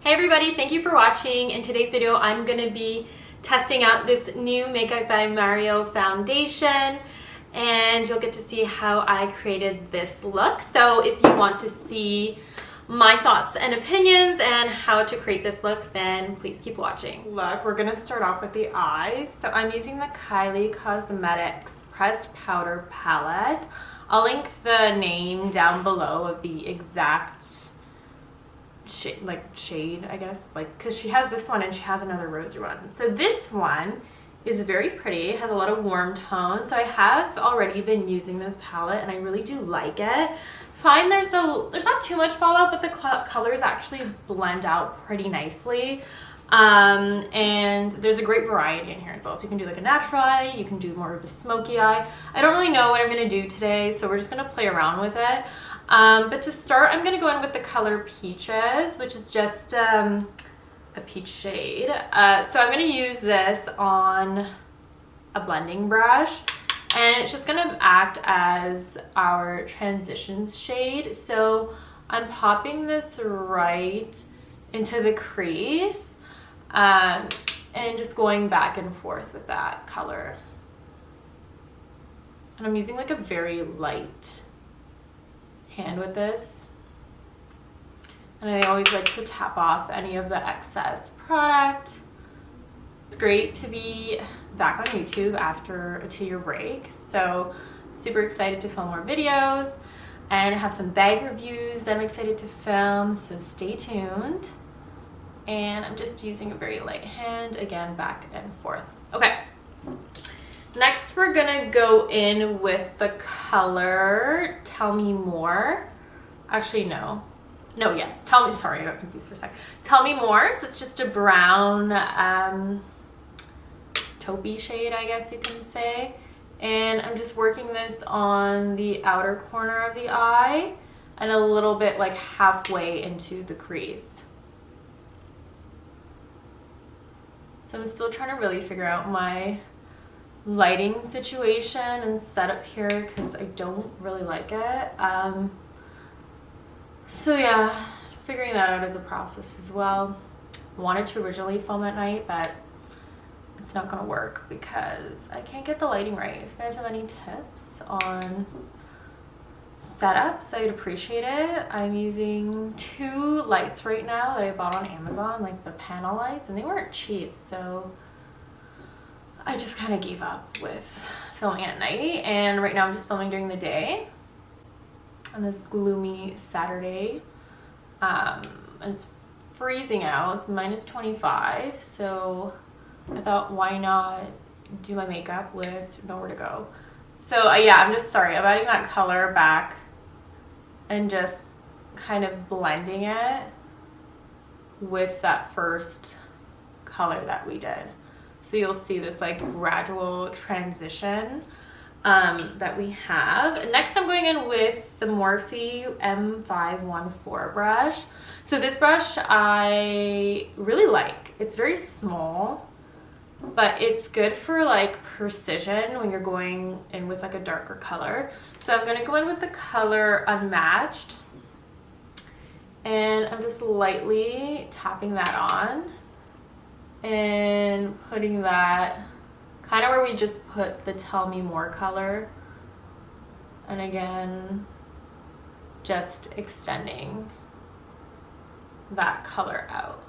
Hey everybody, thank you for watching. In today's video, I'm going to be testing out this new Makeup by Mario foundation, and you'll get to see how I created this look. So if you want to see my thoughts and opinions and how to create this look, then please keep watching. Look, we're going to start off with the eyes. So I'm using the Kylie Cosmetics Pressed Powder Palette. I'll link the name down below of the exact shade, I guess, because she has this one and she has another rosy one. So this one is very pretty. It has a lot of warm tones. So I have already been using this palette and I really do like it. Fine, there's not too much fallout, but the colors actually blend out pretty nicely. And there's a great variety in here as well. So you can do like a natural eye, you can do more of a smoky eye. I don't really know what I'm going to do today, so we're just going to play around with it. But to start, I'm going to go in with the color Peaches, which is just a peach shade. So I'm going to use this on a blending brush, and it's just going to act as our transitions shade. So I'm popping this right into the crease, and just going back and forth with that color. And I'm using like a very light hand with this, and I always like to tap off any of the excess product. It's great to be back on YouTube after a 2-year break, so super excited to film more videos and have some bag reviews that I'm excited to film, so stay tuned. And I'm just using a very light hand, again, back and forth. Okay, next we're gonna go in with the color Tell Me More. Actually, yes, sorry, I got confused for a sec. Tell Me More, so it's just a brown taupey shade, I guess you can say. And I'm just working this on the outer corner of the eye and a little bit like halfway into the crease. So I'm still trying to really figure out my lighting situation and setup here because I don't really like it. So yeah, figuring that out is a process as well. Wanted to originally film at night, but it's not gonna work because I can't get the lighting right. If you guys have any tips on setups, I'd appreciate it. I'm using 2 lights right now that I bought on Amazon, like the panel lights, and they weren't cheap, so I just kind of gave up with filming at night. And right now I'm just filming during the day on this gloomy Saturday. And it's freezing out. It's minus 25, so I thought, why not do my makeup with nowhere to go? So yeah, I'm adding that color back and just kind of blending it with that first color that we did. So you'll see this like gradual transition that we have. Next I'm going in with the Morphe M514 brush. So this brush I really like. It's very small, but it's good for like precision when you're going in with like a darker color. So I'm going to go in with the color Unmatched, and I'm just lightly tapping that on and putting that kind of where we just put the Tell Me More color, and again just extending that color out.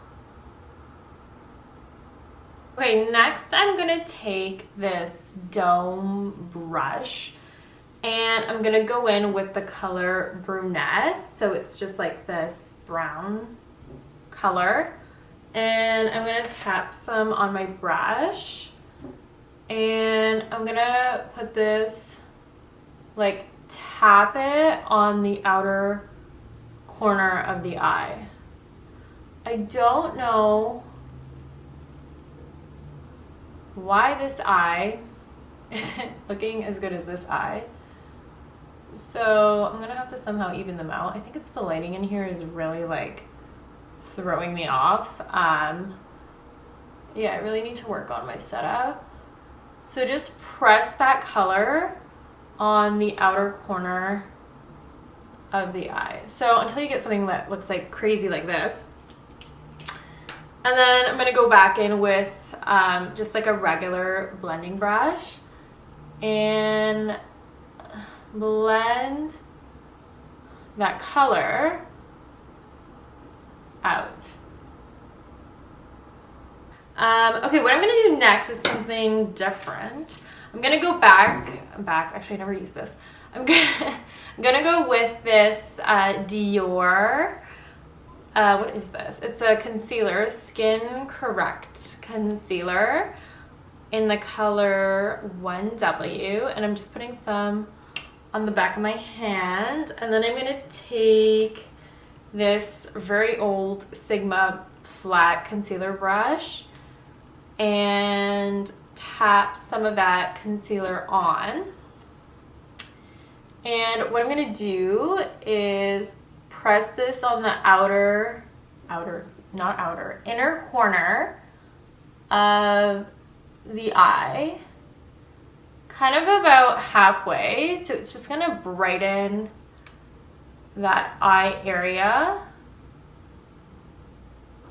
Okay, next I'm gonna take this Dome brush and I'm gonna go in with the color Brunette. So it's just like this brown color. And I'm gonna tap some on my brush. And I'm gonna put this, like tap it on the outer corner of the eye. I don't know why this eye isn't looking as good as this eye, so I'm gonna have to somehow even them out. I think it's the lighting in here is really like throwing me off. Yeah, I really need to work on my setup. So just press that color on the outer corner of the eye. So until you get something that looks like crazy like this, And then I'm going to go back in with just like a regular blending brush and blend that color out. Okay, what I'm going to do next is something different. I'm going to go back, actually I never used this. I'm gonna go with this Dior, what is this? It's a concealer, Skin Correct concealer in the color 1W, and I'm just putting some on the back of my hand, and then I'm gonna take this very old Sigma flat concealer brush and tap some of that concealer on. And what I'm going to do is press this on the inner corner of the eye, kind of about halfway. So it's just going to brighten that eye area.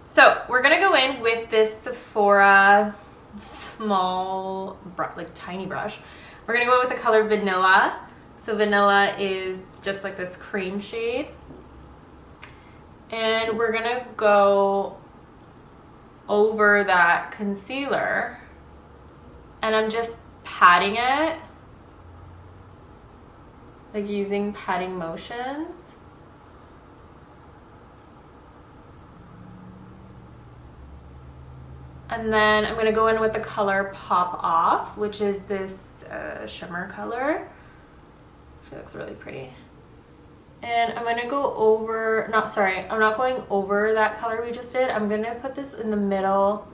So we're going to go in with this Sephora small, like tiny brush. We're going to go with the color Vanilla. So Vanilla is just like this cream shade. And we're gonna go over that concealer, and I'm just patting it, like using patting motions. And then I'm gonna go in with the color Pop Off, which is this shimmer color. She looks really pretty. And I'm gonna go over, I'm not going over that color we just did. I'm gonna put this in the middle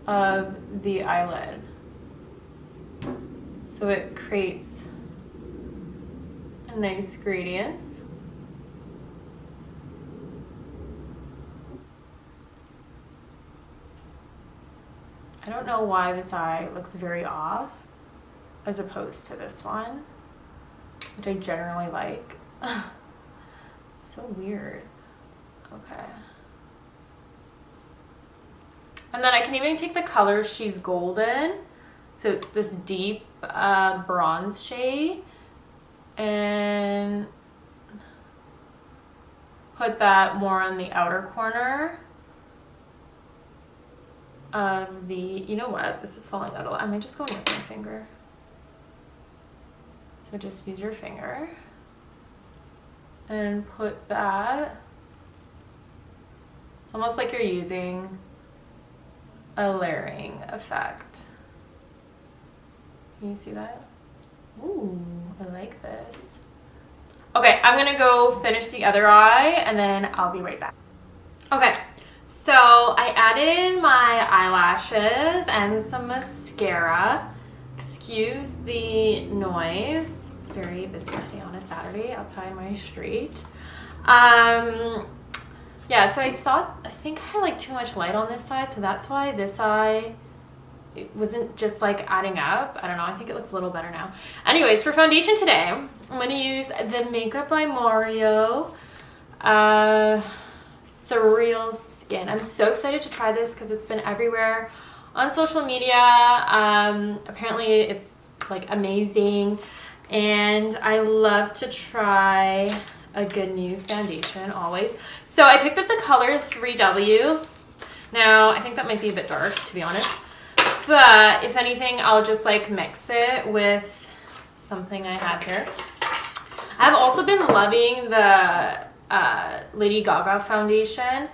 of the eyelid, so it creates a nice gradient. I don't know why this eye looks very off as opposed to this one, which I generally like. So weird. Okay. And then I can even take the color She's Golden. So it's this deep bronze shade, and put that more on the outer corner of the, you know what, this is falling out a lot. I might just go in with my finger. So just use your finger and put that. It's almost like you're using a layering effect. Can you see that? Ooh, I like this. Okay, I'm gonna go finish the other eye and then I'll be right back. Okay, so I added in my eyelashes and some mascara. Excuse the noise. It's very busy today on a Saturday outside my street. Yeah, so I think I had like too much light on this side, so that's why this eye, it wasn't just like adding up. I don't know, I think it looks a little better now. Anyways, for foundation today, I'm gonna use the Makeup by Mario Surreal Skin. I'm so excited to try this because it's been everywhere on social media. Apparently it's like amazing, and I love to try a good new foundation always. So I picked up the color 3W. Now I think that might be a bit dark, to be honest, but if anything I'll just like mix it with something I have here. I've also been loving the Lady Gaga foundation.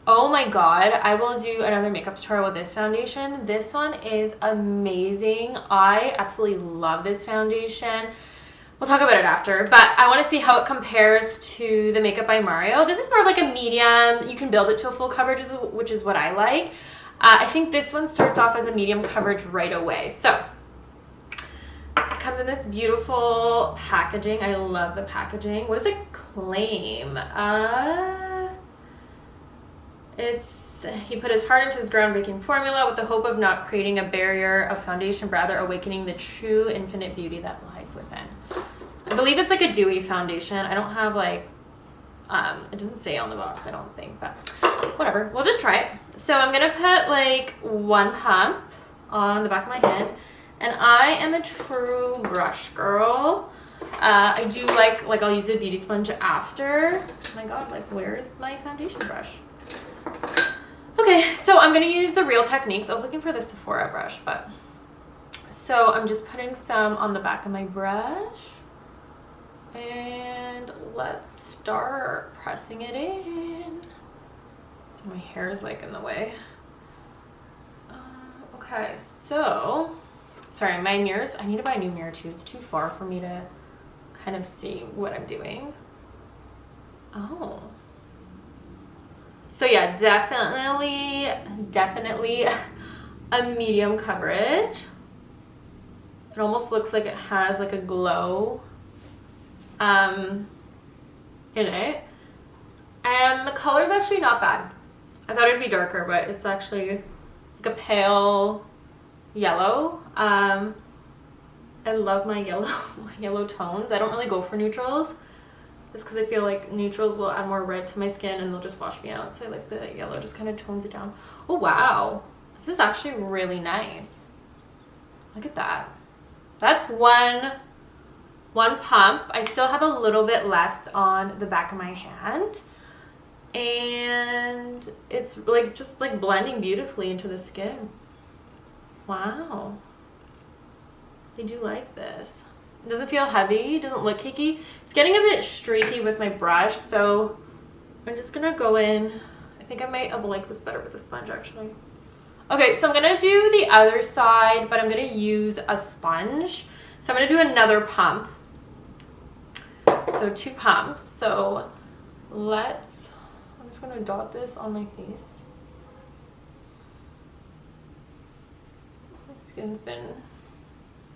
Oh my god, I will do another makeup tutorial with this foundation. This one is amazing. I absolutely love this foundation. We'll talk about it after, but I want to see how it compares to the Makeup by Mario. This is more of like a medium. You can build it to a full coverage, which is what I like. I think this one starts off as a medium coverage right away. So it comes in this beautiful packaging. I love the packaging. What does it claim? He put his heart into his groundbreaking formula with the hope of not creating a barrier of foundation, but rather awakening the true infinite beauty that lies within. I believe it's like a dewy foundation. I don't have like, it doesn't say on the box, I don't think, but whatever, we'll just try it. So I'm gonna put like 1 pump on the back of my hand, and I am a true brush girl. I do like I'll use a beauty sponge after. Oh my god, like where's my foundation brush? Okay, so I'm gonna use the Real Techniques. I was looking for the Sephora brush, but so I'm just putting some on the back of my brush, and let's start pressing it in. So my hair is like in the way. Okay, so sorry, my mirrors, I need to buy a new mirror too. It's too far for me to kind of see what I'm doing. Oh. So yeah, definitely a medium coverage. It almost looks like it has like a glow in it. And the color's actually not bad. I thought it'd be darker, but it's actually like a pale yellow. I love my yellow tones. I don't really go for neutrals just because I feel like neutrals will add more red to my skin and they'll just wash me out. So I like the yellow, just kind of tones it down. Oh wow, this is actually really nice. Look at that. That's one pump. I still have a little bit left on the back of my hand, and it's like just like blending beautifully into the skin. Wow, I do like this. It doesn't feel heavy, it doesn't look cakey. It's getting a bit streaky with my brush, so I'm just gonna go in. I think I might like this better with the sponge actually. Okay, so I'm gonna do the other side, but I'm gonna use a sponge. So I'm gonna do another pump. So 2 pumps. So I'm just gonna dot this on my face. My skin's been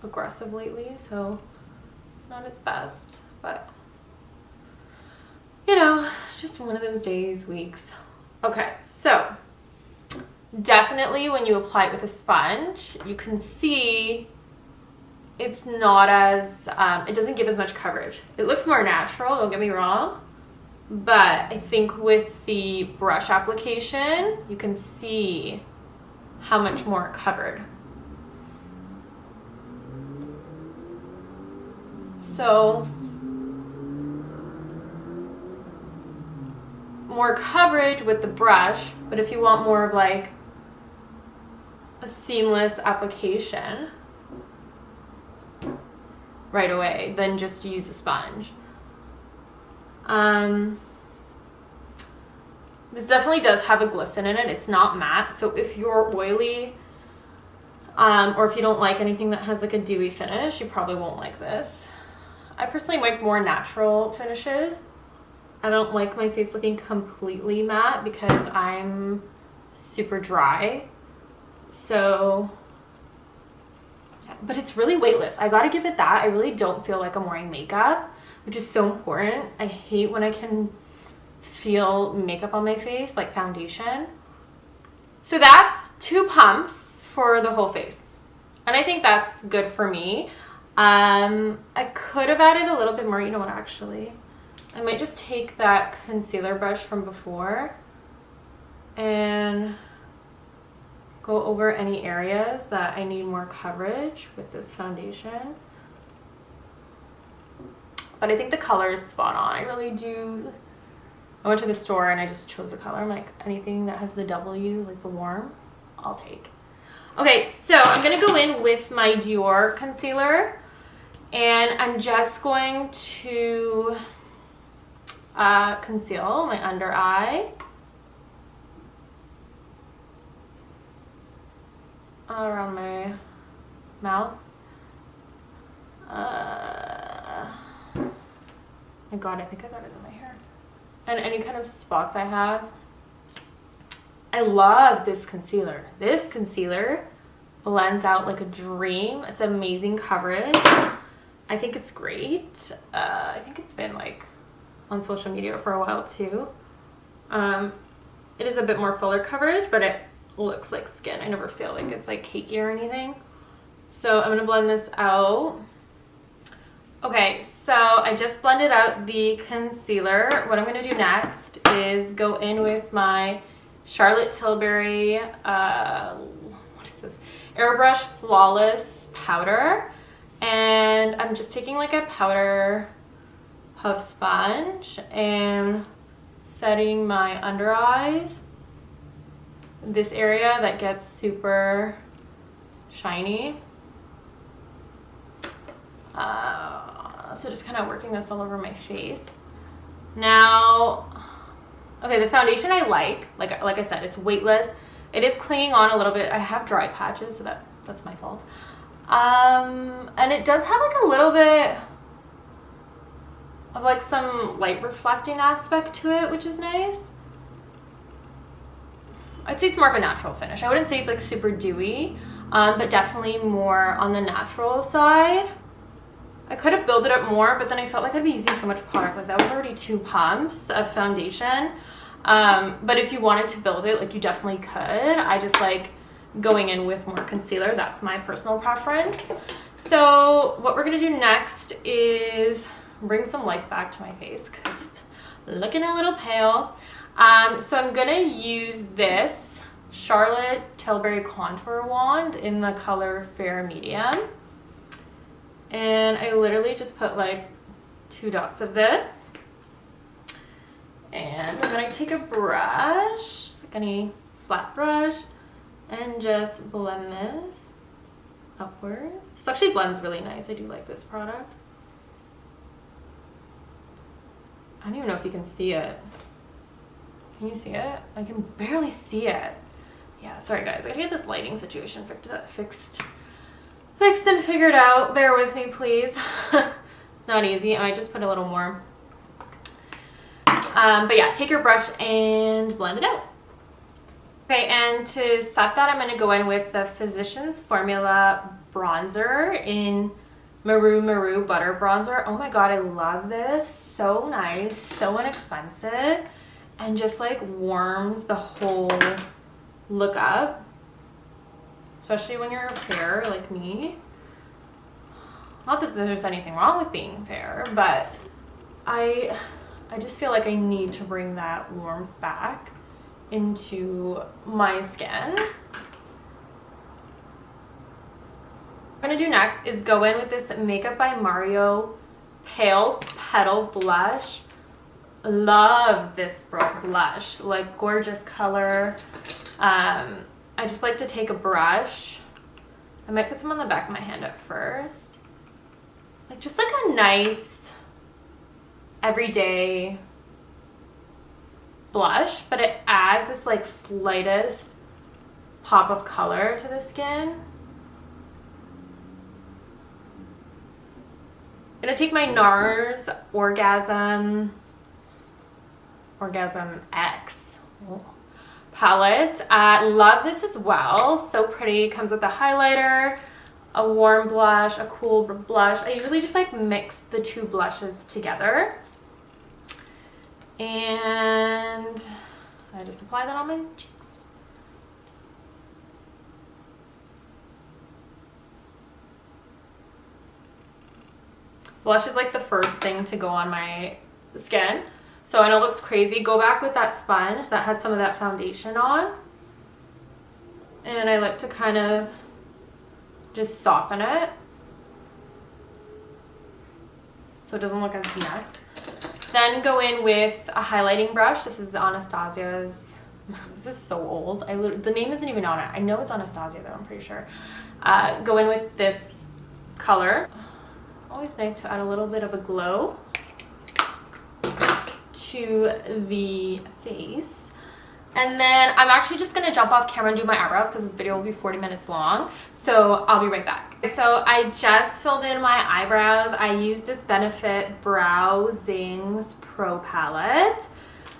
aggressive lately, so not its best, but you know, just one of those days, weeks. Okay, so definitely when you apply it with a sponge, you can see it's not as, it doesn't give as much coverage. It looks more natural, don't get me wrong, but I think with the brush application, you can see how much more covered. So more coverage with the brush, but if you want more of like a seamless application right away, then just use a sponge. This definitely does have a glisten in it. It's not matte, so if you're oily or if you don't like anything that has like a dewy finish, you probably won't like this. I personally like more natural finishes. I don't like my face looking completely matte because I'm super dry. So, but it's really weightless. I gotta give it that. I really don't feel like I'm wearing makeup, which is so important. I hate when I can feel makeup on my face, like foundation. So that's 2 pumps for the whole face. And I think that's good for me. I could have added a little bit more. You know what, actually? I might just take that concealer brush from before and go over any areas that I need more coverage with this foundation. But I think the color is spot on. I really do. I went to the store and I just chose a color. I'm like, anything that has the W, like the warm, I'll take. Okay, so I'm gonna go in with my Dior concealer, and I'm just going to conceal my under eye, around my mouth. My god, I think I got it in my hair. And any kind of spots I have. I love this concealer. This concealer blends out like a dream. It's amazing coverage. I think it's great. I think it's been like on social media for a while too. It is a bit more fuller coverage, but it looks like skin. I never feel like it's like cakey or anything. So I'm gonna blend this out. Okay, so I just blended out the concealer. What I'm gonna do next is go in with my Charlotte Tilbury, what is this? Airbrush Flawless Powder. And I'm just taking like a powder puff sponge and setting my under eyes. This area that gets super shiny. So just kind of working this all over my face. Now, okay, the foundation I like I said, it's weightless. It is clinging on a little bit. I have dry patches, so that's my fault. And it does have like a little bit of like some light reflecting aspect to it, which is nice. I'd say it's more of a natural finish. I wouldn't say it's like super dewy, but definitely more on the natural side. I could have built it up more, but then I felt like I'd be using so much product. Like that was already 2 pumps of foundation. But if you wanted to build it, like you definitely could. I just like going in with more concealer. That's my personal preference. So what we're gonna do next is bring some life back to my face because it's looking a little pale. So I'm gonna use this Charlotte Tilbury contour wand in the color Fair Medium. And I literally just put like 2 dots of this. And I'm gonna take a brush, just like any flat brush, and just blend this upwards. This actually blends really nice. I do like this product. I don't even know if you can see it. Can you see it? I can barely see it. Yeah, sorry guys. I gotta get this lighting situation fixed and figured out. Bear with me, please. It's not easy. I might just put a little more. But yeah, take your brush and blend it out. Okay, and to set that, I'm going to go in with the Physicians Formula bronzer in Maru Butter Bronzer. Oh my god, I love this. So nice, so inexpensive, and just like warms the whole look up, especially when you're fair like me. Not that there's anything wrong with being fair, but I just feel like I need to bring that warmth back into my skin. What I'm gonna do next is go in with this Makeup by Mario Pale Petal Blush. Love this blush, like gorgeous color. I just like to take a brush. I might put some on the back of my hand at first. Like just like a nice everyday blush, but it adds this like slightest pop of color to the skin. I'm gonna take my NARS Orgasm X palette. Love this as well. So pretty. Comes with a highlighter, a warm blush, a cool blush. I usually just like mix the 2 blushes together. And I just apply that on my cheeks. Blush is like the first thing to go on my skin. So I know it looks crazy. Go back with that sponge that had some of that foundation on. And I like to kind of just soften it so it doesn't look as nuts. Then go in with a highlighting brush. This is Anastasia's. This is so old. The name isn't even on it. I know it's Anastasia though, I'm pretty sure. Go in with this color. Always nice to add a little bit of a glow to the face. And then I'm actually just gonna jump off camera and do my eyebrows because this video will be 40 minutes long. So I'll be right back. So I just filled in my eyebrows. I used this Benefit Brow Zings Pro Palette.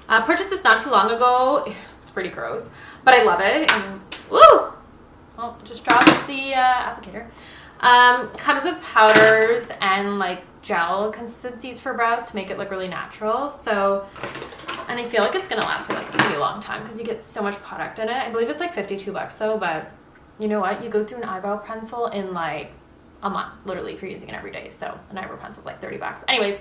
Purchased this not too long ago. It's pretty gross, but I love it. And woo! Oh, just dropped the applicator. Comes with powders and like gel consistencies for brows to make it look really natural. So, and I feel like it's gonna last me like a pretty long time because you get so much product in it. I believe it's like 52 bucks though, but you know what? You go through an eyebrow pencil in like a month, literally, if you're using it every day. So an eyebrow pencil is like 30 bucks. Anyways,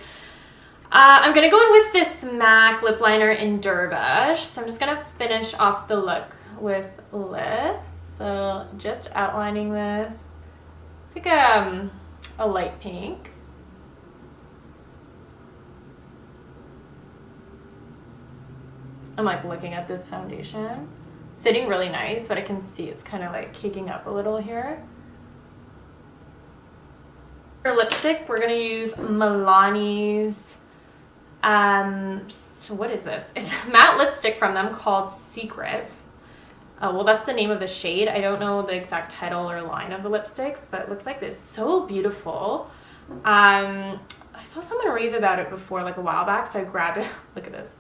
I'm gonna go in with this MAC lip liner in Dervish. So I'm just gonna finish off the look with lips. So just outlining this. It's like a light pink. I'm like looking at this foundation. Sitting really nice, but I can see it's kind of like caking up a little here. For lipstick, we're gonna use Milani's, what is this? It's a matte lipstick from them called Secret. Well, that's the name of the shade. I don't know the exact title or line of the lipsticks, but it looks like this. So beautiful. I saw someone rave about it before, like a while back, so I grabbed it. Look at this.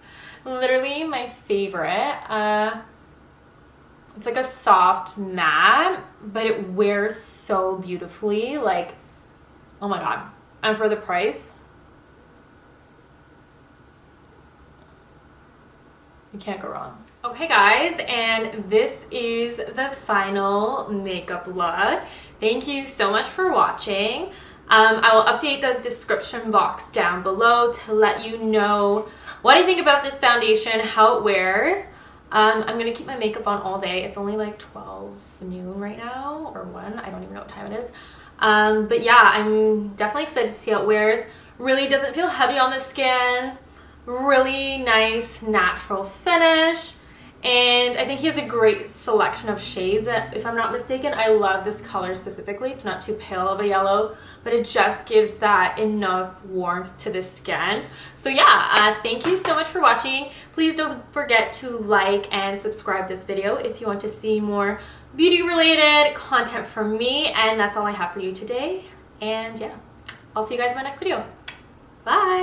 Literally my favorite. It's like a soft matte, but it wears so beautifully. Like, oh my god. And for the price, you can't go wrong. Okay guys, and this is the final makeup look. Thank you so much for watching. I will update the description box down below to let you know what I think about this foundation, how it wears. I'm gonna keep my makeup on all day. It's only like 12 noon right now, or 1, I don't even know what time it is. But yeah, I'm definitely excited to see how it wears. Really doesn't feel heavy on the skin. Really nice natural finish. And I think he has a great selection of shades. If I'm not mistaken, I love this color specifically. It's not too pale of a yellow, but it just gives that enough warmth to the skin. So yeah, thank you so much for watching. Please don't forget to like and subscribe this video if you want to see more beauty related content from me. And that's all I have for you today. And yeah, I'll see you guys in my next video. Bye.